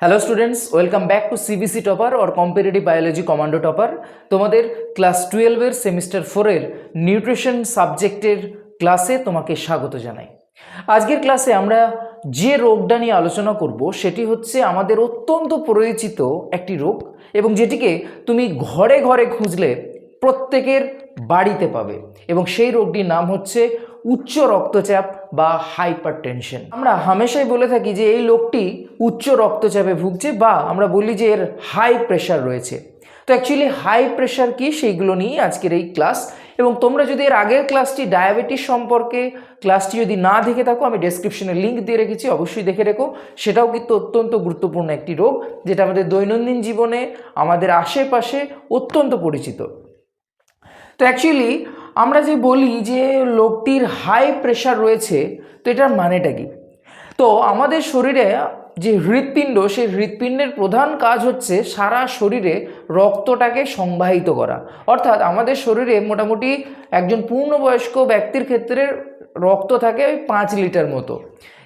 Hello students, welcome back to CBC topper or competitive biology commando topper. তোমাদের class 12-এর semester 4-এর nutrition সাবজেক্টের ক্লাসে তোমাকে স্বাগত জানাই। আজকের ক্লাসে আমরা যে রোগটা নিয়ে আলোচনা করব সেটি হচ্ছে আমাদের অত্যন্ত পরিচিত একটি রোগ এবং যেটিকে তুমি ঘরে ঘরে খুঁজলে প্রত্যেকের বাড়িতে পাবে এবং সেই রোগটির নাম হচ্ছে উচ্চ রক্তচাপ বা হাইপারটেনশন। আমরা হামেশাই বলে থাকি যে এই লোকটি উচ্চ রক্তচাপে ভুগছে বা আমরা বলি যে এর হাই প্রেশার রয়েছে। তো অ্যাকচুয়ালি হাই প্রেশার কি সেইগুলো নিয়ে আজকের এই ক্লাস। এবং তোমরা যদি এর আগের ক্লাসটি ডায়াবেটিস সম্পর্কে ক্লাসটি যদি না দেখে থাকো, আমি ডেসক্রিপশনে লিঙ্ক দিয়ে রেখেছি, অবশ্যই দেখে রেখো। সেটাও কিন্তু অত্যন্ত গুরুত্বপূর্ণ একটি রোগ যেটা আমাদের দৈনন্দিন জীবনে আমাদের আশেপাশে অত্যন্ত পরিচিত। তো অ্যাকচুয়ালি আমরা যে বলি যে লোকটির হাই প্রেশার রয়েছে, তো এটার মানেটা কি? তো আমাদের শরীরে যে হৃৎপিণ্ড, সেই হৃৎপিণ্ডের প্রধান কাজ হচ্ছে সারা শরীরে রক্তটাকে সংবাহিত করা। অর্থাৎ আমাদের শরীরে মোটামুটি একজন পূর্ণবয়স্ক ব্যক্তির ক্ষেত্রে রক্ত থাকে ওই 5 লিটার মতো।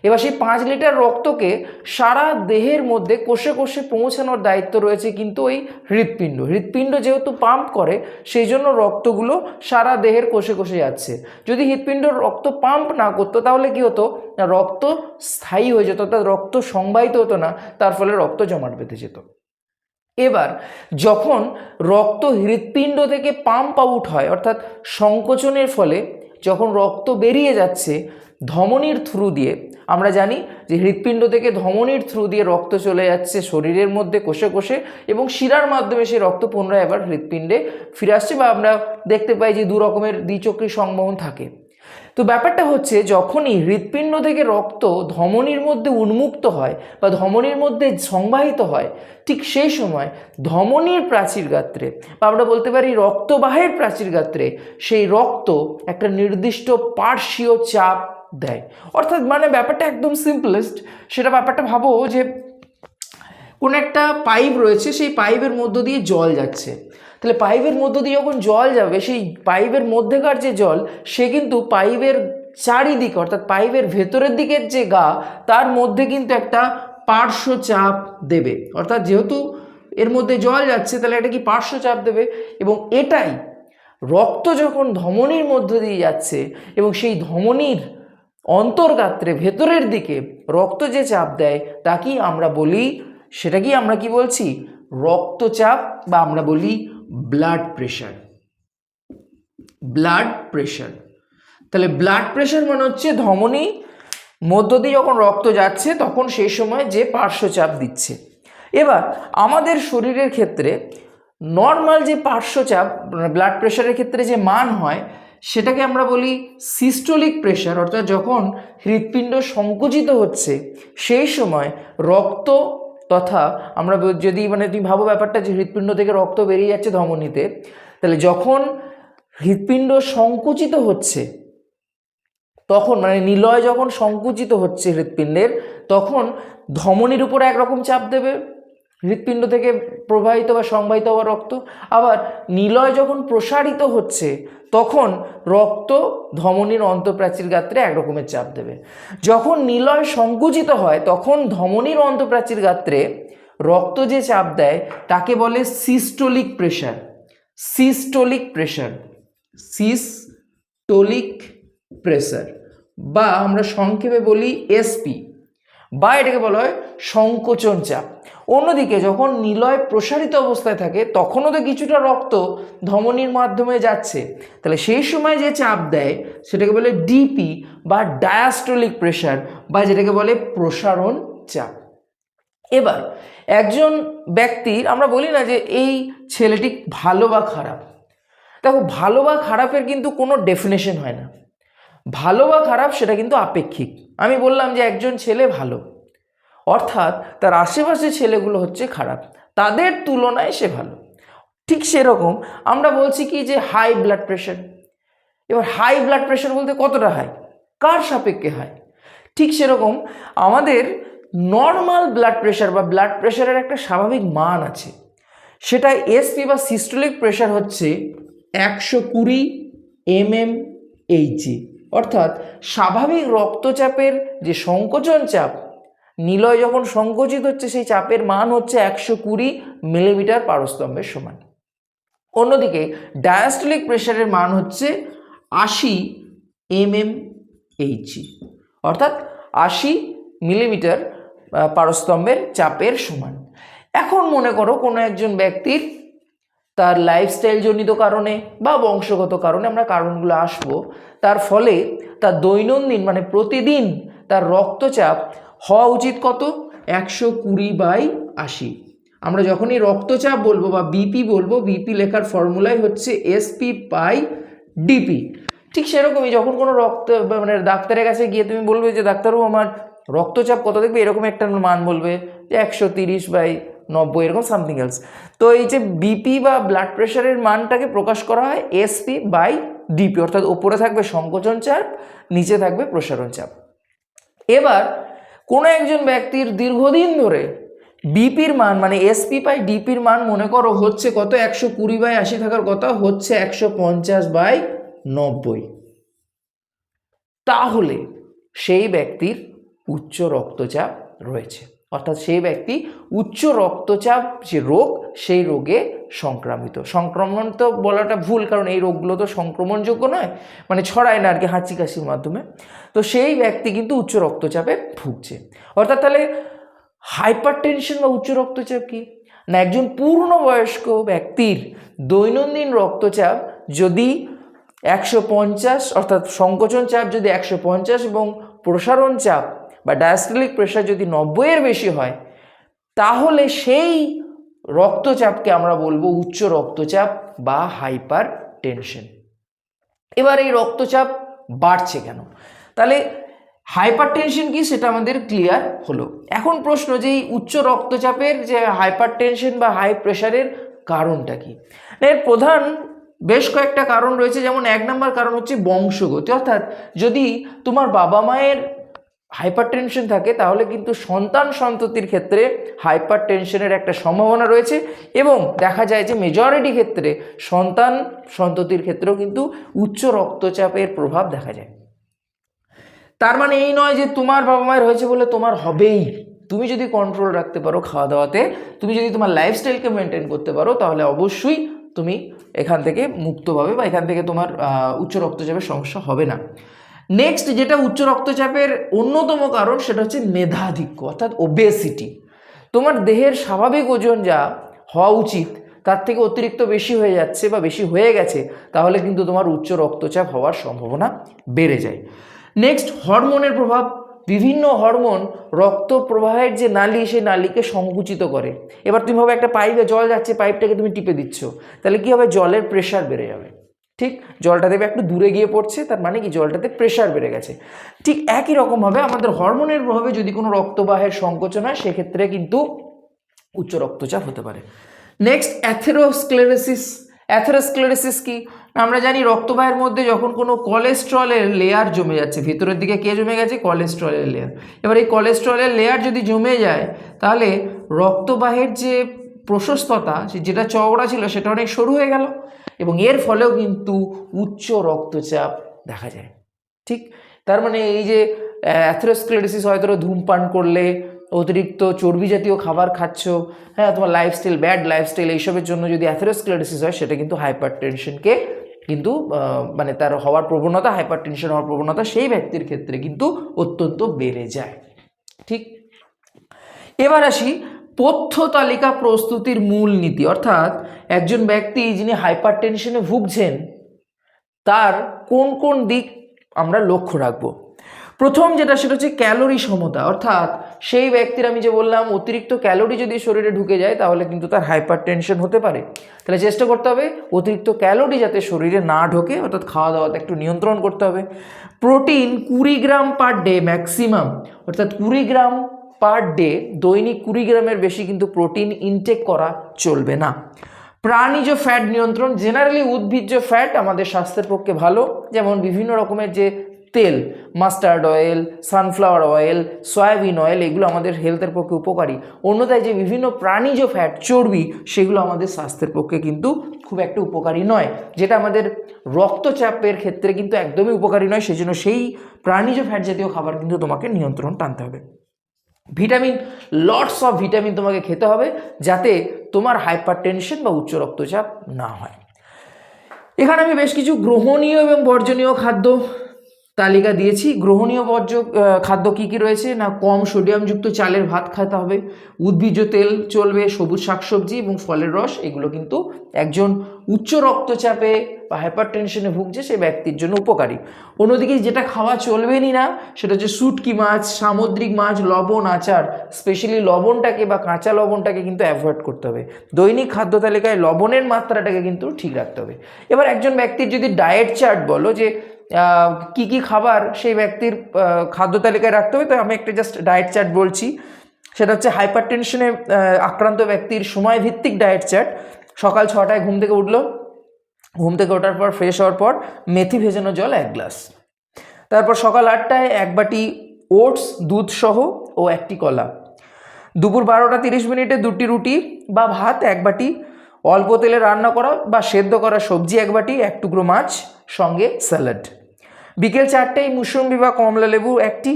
এবার সেই 5 লিটার রক্তকে সারা দেহের মধ্যে কোষে কোষে পৌঁছানোর দায়িত্ব রয়েছে কিন্তু ওই হৃৎপিণ্ড যেহেতু পাম্প করে, সেই জন্য রক্তগুলো সারা দেহের কোষে কোষে যাচ্ছে। যদি হৃৎপিণ্ড রক্ত পাম্প না করতো তাহলে কি হতো, রক্ত স্থায়ী হয়ে যেত, অর্থাৎ রক্ত সংবাহিত হতো না, তার ফলে রক্ত জমাট বেঁধে যেত। এবার যখন রক্ত হৃৎপিণ্ড থেকে পাম্প আউট হয়, অর্থাৎ সংকোচনের ফলে যখন রক্ত বেরিয়ে যাচ্ছে ধমনীর থ্রু দিয়ে, আমরা জানি যে হৃৎপিণ্ড থেকে ধমনীর থ্রু দিয়ে রক্ত চলে যাচ্ছে শরীরের মধ্যে কোষে কোষে এবং শিরার মাধ্যমে সেই রক্ত পুনরায় আবার হৃৎপিণ্ডে ফিরে আসছে, বা আমরা দেখতে পাই যে দু রকমের দ্বিচক্রী সংবহন থাকে। তো ব্যাপারটা হচ্ছে যখনই হৃৎপিণ্ড থেকে রক্ত ধমনীর মধ্যে উন্মুক্ত হয় বা ধমনীর মধ্যে সংবাহিত হয়, ঠিক সেই সময় ধমনীর প্রাচীর গাত্রে বা আমরা বলতে পারি রক্তবাহের প্রাচীর গাত্রে সেই রক্ত একটা নির্দিষ্ট পার্শ্বীয় চাপ দেয়। অর্থাৎ মানে ব্যাপারটা একদম সিম্পলেস্ট। সেটা ব্যাপারটা ভাবো যে কোনো একটা পাইপ রয়েছে, সেই পাইপের মধ্য দিয়ে জল যাচ্ছে। তাহলে পাইপের মধ্য দিয়ে যখন জল যাবে, সেই পাইপের মধ্যেকার যে জল সে কিন্তু পাইপের চারিদিকে, অর্থাৎ পাইপের ভেতরের দিকের যে গা, তার মধ্যে কিন্তু একটা পার্শ্ব চাপ দেবে। অর্থাৎ যেহেতু এর মধ্যে জল যাচ্ছে তাহলে এটা কি পার্শ্ব চাপ দেবে, এবং এটাই রক্ত যখন ধমনীর মধ্য দিয়ে যাচ্ছে এবং সেই ধমনীর অন্তর্গাত্রে ভেতরের দিকে রক্ত যে চাপ দেয় তাকেই আমরা বলি, সেটা কি আমরা কি বলছি, রক্তচাপ, বা আমরা বলি ব্লাড প্রেশার। ব্লাড প্রেশার, তাহলে ব্লাড প্রেশার মানে হচ্ছে ধমনী মধ্য দিয়ে যখন রক্ত যাচ্ছে তখন সেই সময় যে পার্শ্বচাপ দিচ্ছে। এবার আমাদের শরীরের ক্ষেত্রে নর্মাল যে পার্শ্বচাপ ব্লাড প্রেশারের ক্ষেত্রে যে মান হয় সেটাকে আমরা বলি সিস্টোলিক প্রেশার। অর্থাৎ যখন হৃৎপিণ্ড সংকুচিত হচ্ছে সেই সময় রক্ত তথা আমরা যদি তুমি ভাবো ব্যাপারটা যে হৃৎপিণ্ড থেকে রক্ত বেরিয়ে যাচ্ছে ধমনীতে, তাহলে যখন হৃৎপিণ্ড সংকুচিত হচ্ছে তখন নিলয় যখন সংকুচিত হচ্ছে হৃৎপিণ্ডের, তখন ধমনীর উপরে একরকম চাপ দেবে হৃৎপিণ্ড থেকে প্রবাহিত বা সংবাহিত হওয়া রক্ত। আবার নিলয় যখন প্রসারিত হচ্ছে তখন রক্ত ধমনীর অন্তঃপ্রাচীর গাত্রে একরকমের চাপ দেবে। যখন নিলয় সংকুচিত হয় তখন ধমনীর অন্তঃপ্রাচীর গাত্রে রক্ত যে চাপ দেয় তাকে বলে systolic pressure. Systolic pressure, systolic pressure, বা আমরা সংক্ষেপে বলি এসপি, বা এটাকে বলা হয় সংকোচন চাপ। অন্যদিকে যখন নিলয় প্রসারিত অবস্থায় থাকে তখনও তো কিছুটা রক্ত ধমনীর মাধ্যমে যাচ্ছে, তাহলে সেই সময় যে চাপ দেয় সেটাকে বলে ডিপি বা ডায়াস্টোলিক প্রেশার, বা যেটাকে বলে প্রসারণ চাপ। এবার একজন ব্যক্তির, আমরা বলি না যে এই ছেলেটি ভালো বা খারাপ, দেখো ভালো বা খারাপের কিন্তু কোনো ডেফিনেশন হয় না। ভালো বা খারাপ সেটা কিন্তু আপেক্ষিক। আমি বললাম যে একজন ছেলে ভালো, অর্থাৎ তার আশেপাশে ছেলেগুলো হচ্ছে খারাপ, তাদের তুলনায় সে ভালো। ঠিক সেরকম আমরা বলছি কি যে হাই ব্লাড প্রেশার। এবার হাই ব্লাড প্রেশার বলতে কতটা হাই, কার সাপেক্ষে হাই? ঠিক সেরকম আমাদের নর্মাল ব্লাড প্রেশার বা ব্লাড প্রেশারের একটা স্বাভাবিক মান আছে, সেটা এসপি বা সিস্টোলিক প্রেশার হচ্ছে 120 mmHg। অর্থাৎ স্বাভাবিক রক্তচাপের যে সংকোচন চাপ নিলয় যখন সংকুচিত হচ্ছে সেই চাপের মান হচ্ছে 120 মিলিমিটার পারস্তম্ভের সমান। অন্যদিকে ডায়াস্টলিক প্রেশারের মান হচ্ছে 80 mmHg, অর্থাৎ 80 মিলিমিটার পারস্তম্ভের চাপের সমান। এখন মনে করো কোনো একজন ব্যক্তির তার লাইফস্টাইল জনিত কারণে বা বংশগত কারণে, আমরা কারণগুলো আসবো, তার ফলে তার দৈনন্দিন মানে প্রতিদিন তার রক্তচাপ হওয়া উচিত কত? 120/80। আমরা যখনই রক্তচাপ বলবো বা বিপি বলবো, বিপি লেখার ফর্মুলাই হচ্ছে SP/DP। ঠিক সেরকমই যখন কোনো মানে ডাক্তারের কাছে গিয়ে তুমি বলবে যে ডাক্তারবাবু আমার রক্তচাপ কত, দেখবে এরকম একটা মান বলবে যে 130/90, এরকম সামথিং এলস। তো এই যে বিপি বা ব্লাড প্রেশারের মানটাকে প্রকাশ করা হয় SP/DP, অর্থাৎ ওপরে থাকবে সংকোচন চাপ, নিচে থাকবে প্রসারণ চাপ। এবার কোনো একজন ব্যক্তির দীর্ঘদিন ধরে বিপির মান মানে SP/DPর মান মনে করো হচ্ছে কত? 120/80 থাকার কথা, হচ্ছে 150/90, তাহলে সেই ব্যক্তির উচ্চ রক্তচাপ রয়েছে, অর্থাৎ সেই ব্যক্তি উচ্চ রক্তচাপ যে রোগ, সেই রোগে সংক্রামিত। সংক্রমণ তো বলাটা ভুল, কারণ এই রোগগুলো তো সংক্রমণযোগ্য নয়, মানে ছড়ায় না আর কি, হাঁচি কাশির মাধ্যমে। তো সেই ব্যক্তি কিন্তু উচ্চ রক্তচাপে ভুগছে। অর্থাৎ তাহলে হাইপারটেনশন বা উচ্চ রক্তচাপ কি না? একজন পূর্ণবয়স্ক ব্যক্তির দৈনন্দিন রক্তচাপ যদি 150, অর্থাৎ সংকোচন চাপ যদি 150 এবং প্রসারণ চাপ বা ডায়াস্টলিক প্রেশার যদি 90-এর বেশি হয়, তাহলে সেই রক্তচাপকে আমরা বলবো উচ্চ রক্তচাপ বা হাইপার টেনশন। এবার এই রক্তচাপ বাড়ছে কেন? তাহলে হাইপার টেনশন কি সেটা আমাদের ক্লিয়ার হলো। এখন প্রশ্ন যে এই উচ্চ রক্তচাপের যে হাইপার টেনশন বা হাই প্রেশারের কারণটা কি? এর প্রধান বেশ কয়েকটা কারণ রয়েছে। যেমন 1 নম্বর কারণ হচ্ছে বংশগত, অর্থাৎ যদি তোমার বাবা মায়ের হাইপার টেনশন থাকে তাহলে কিন্তু সন্তান সন্ততির ক্ষেত্রে হাইপার টেনশনের একটা সম্ভাবনা রয়েছে, এবং দেখা যায় যে মেজরিটি ক্ষেত্রে সন্তান সন্ততির ক্ষেত্রেও কিন্তু উচ্চ রক্তচাপের প্রভাব দেখা যায়। তার মানে এই নয় যে তোমার বাবা মায়ের হয়েছে বলে তোমার হবেই। তুমি যদি কন্ট্রোল রাখতে পারো খাওয়া দাওয়াতে, তুমি যদি তোমার লাইফস্টাইলকে মেনটেন করতে পারো, তাহলে অবশ্যই তুমি এখান থেকে মুক্তভাবে বা এখান থেকে তোমার উচ্চ রক্তচাপের সমস্যা হবে না। নেক্সট যেটা উচ্চ রক্তচাপের অন্যতম কারণ, সেটা হচ্ছে মেধাধিক্য, অর্থাৎ ওবেসিটি। তোমার দেহের স্বাভাবিক ওজন যা হওয়া উচিত তার থেকে অতিরিক্ত বেশি হয়ে যাচ্ছে বা বেশি হয়ে গেছে, তাহলে কিন্তু তোমার উচ্চ রক্তচাপ হওয়ার সম্ভাবনা বেড়ে যায়। নেক্সট হরমোনের প্রভাব। বিভিন্ন হরমোন রক্ত প্রবাহের যে নালী, সেই নালীকে সংকুচিত করে। এবার তুমি ভাবে একটা পাইপে জল যাচ্ছে, পাইপটাকে তুমি টিপে দিচ্ছ, তাহলে কি হবে? জলের প্রেশার বেড়ে যাবে। ঠিক, জলটা দেবে একটু দূরে গিয়ে পড়ছে, তার মানে কি জলটাতে প্রেশার বেড়ে গেছে। ঠিক একই রকমভাবে আমাদের হরমোনের প্রভাবে যদি কোনো রক্তবাহের সংকোচন হয়, সেক্ষেত্রে কিন্তু উচ্চ রক্তচাপ হতে পারে। Next atherosclerosis. অ্যাথেরোস্ক্লেরোসিস কি? আমরা জানি রক্তবাহের মধ্যে যখন কোনো কোলেস্ট্রলের লেয়ার জমে যাচ্ছে, ভিতরের দিকে কে জমে গেছে? কোলেস্ট্রলের লেয়ার। এবার এই কোলেস্ট্রলের লেয়ার যদি জমে যায়, তাহলে রক্তবাহের যে প্রশস্ততা, যেটা চওড়া ছিল সেটা অনেক সরু হয়ে গেল, এবং এর ফলেও কিন্তু উচ্চ রক্তচাপ দেখা যায়। ঠিক, তার মানে এই যে অ্যাথেরোস্ক্লেরোসিস, হয়তো ধূমপান করলে, অতিরিক্ত চর্বি জাতীয় খাবার খাচ্ছ, হ্যাঁ, তোমার লাইফস্টাইল, ব্যাড লাইফস্টাইল, এইসবের জন্য যদি অ্যাথেরোস্ক্লেরোসিস হয়, সেটা কিন্তু হাইপার টেনশনকে কিন্তু মানে তার হওয়ার প্রবণতা, হাইপার টেনশন হওয়ার প্রবণতা সেই ব্যক্তির ক্ষেত্রে কিন্তু অত্যন্ত বেড়ে যায়। ঠিক, এবার আসি পথ্য তালিকা প্রস্তুতির মূল নীতি, অর্থাৎ একজন ব্যক্তি যিনি হাইপার টেনশনে ভুগছেন তার কোন কোন দিক আমরা লক্ষ্য রাখবো। প্রথম যেটা, সেটা হচ্ছে ক্যালোরি সমতা, অর্থাৎ সেই ব্যক্তির, আমি যে বললাম, অতিরিক্ত ক্যালোরি যদি শরীরে ঢুকে যায় তাহলে কিন্তু তার হাইপার টেনশন হতে পারে। তাহলে চেষ্টা করতে হবে অতিরিক্ত ক্যালোরি যাতে শরীরে না ঢোকে, অর্থাৎ খাওয়া দাওয়াতে একটু নিয়ন্ত্রণ করতে হবে। প্রোটিন 20 গ্রাম পার ডে ম্যাক্সিমাম, অর্থাৎ 20 গ্রাম পার ডে, দৈনিক 20 গ্রামের বেশি কিন্তু প্রোটিন ইনটেক করা চলবে না। প্রাণীজ ফ্যাট নিয়ন্ত্রণ, জেনারেলি উদ্ভিজ্জ ফ্যাট আমাদের স্বাস্থ্যের পক্ষে ভালো, যেমন বিভিন্ন রকমের যে তেল, mustard oil, sunflower oil, soybean oil, এগুলো আমাদের হেলথের পক্ষে উপকারী। অন্যথায় যে বিভিন্ন প্রাণীজ ফ্যাট, চর্বি, সেগুলো আমাদের স্বাস্থ্যের পক্ষে কিন্তু খুব একটা উপকারী নয়, যেটা আমাদের রক্তচাপের ক্ষেত্রে কিন্তু একদমই উপকারী নয়। সেজন্য সেই প্রাণীজ ফ্যাট জাতীয় খাবার কিন্তু তোমাকে নিয়ন্ত্রণ টানতে হবে। ভিটামিন, লটস অফ ভিটামিন তোমাকে খেতে হবে যাতে তোমার হাইপার টেনশন বা উচ্চ রক্তচাপ না হয়। এখানে আমি বেশ কিছু গ্রহণীয় এবং বর্জনীয় খাদ্য তালিকা দিয়েছি। গ্রহণীয় খাদ্য কি কি রয়েছে না, কম সোডিয়ামযুক্ত চালের ভাত খেতে হবে, উদ্ভিজ্জ তেল চলবে, সবুজ শাকসবজি এবং ফলের রস, এগুলো কিন্তু একজন উচ্চ রক্তচাপে বা হাইপার টেনশনে ভুগছে সে ব্যক্তির জন্য উপকারী। অন্যদিকে যেটা খাওয়া চলবেনই না সেটা হচ্ছে শুটকি মাছ, সামুদ্রিক মাছ, লবণ, আচার, স্পেশালি লবণটাকে বা কাঁচা লবণটাকে কিন্তু অ্যাভয়েড করতে হবে। দৈনিক খাদ্য তালিকায় লবণের মাত্রাটাকে কিন্তু ঠিক রাখতে হবে। এবার একজন ব্যক্তির যদি ডায়েট চার্ট বলো যে কি কি খাবার সেই ব্যক্তির খাদ্য তালিকায় রাখতে হবে, তো আমি একটা জাস্ট ডায়েট চার্ট বলছি। সেটা হচ্ছে হাইপার টেনশনে আক্রান্ত ব্যক্তির সময় ভিত্তিক ডায়েট চার্ট। সকাল 6টায় ঘুম থেকে উঠলো, ঘুম থেকে ওঠার পর ফ্রেশ হওয়ার পর মেথি ভেজানো জল 1 গ্লাস, তারপর সকাল 8টায় 1 বাটি ওটস দুধ সহ ও 1টি কলা, দুপুর 12টা 30 মিনিটে 2টি রুটি বা ভাত 1 বাটি, অল্প তেলে রান্না করা বা সেদ্ধ করা সবজি 1 বাটি, 1 টুকরো মাছ, সঙ্গে স্যালাড। বিকেল 4টায় মুসম্বি বা কমলা লেবু 1টি,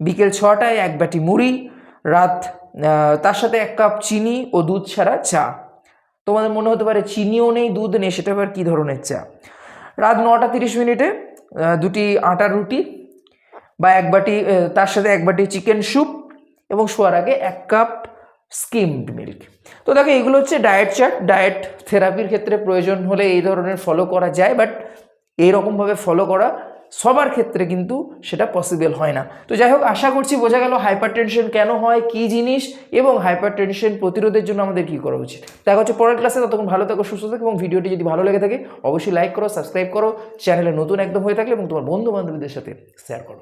বিকেল 6টায় 1 বাটি মুড়ি, রাত তার সাথে 1 কাপ চিনি ও দুধ ছাড়া চা। তোমাদের মনে হতে পারে চিনিও নেই দুধ নেই, সেটা আবার কী ধরনের চা। রাত 9টা 30 মিনিটে 2টি আটার রুটি বা 1 বাটি, তার সাথে 1 বাটি চিকেন স্যুপ এবং শোয়ার আগে 1 কাপ স্কিমড মিল্ক। তো দেখো এগুলো হচ্ছে ডায়েট চার্ট। ডায়েট থেরাপির ক্ষেত্রে প্রয়োজন হলে এই ধরনের ফলো করা যায়, বাট এইরকমভাবে ফলো করা সবার ক্ষেত্রে কিন্তু সেটা পসিবল হয় না। তো যাই হোক, আশা করছি বোঝা গেল হাইপার টেনশন কেন হয়, কী জিনিস, এবং হাইপার টেনশন প্রতিরোধের জন্য আমাদের কী করা উচিত। দেখা হচ্ছে পরের ক্লাসে, ততক্ষণ ভালো থাকো, সুস্থ থাকো, এবং ভিডিওটি যদি ভালো লেগে থাকে অবশ্যই লাইক করো, সাবস্ক্রাইব করো, চ্যানেলে নতুন একদম হয়ে থাকলে এবং তোমার বন্ধু বান্ধবীদের সাথে শেয়ার করো।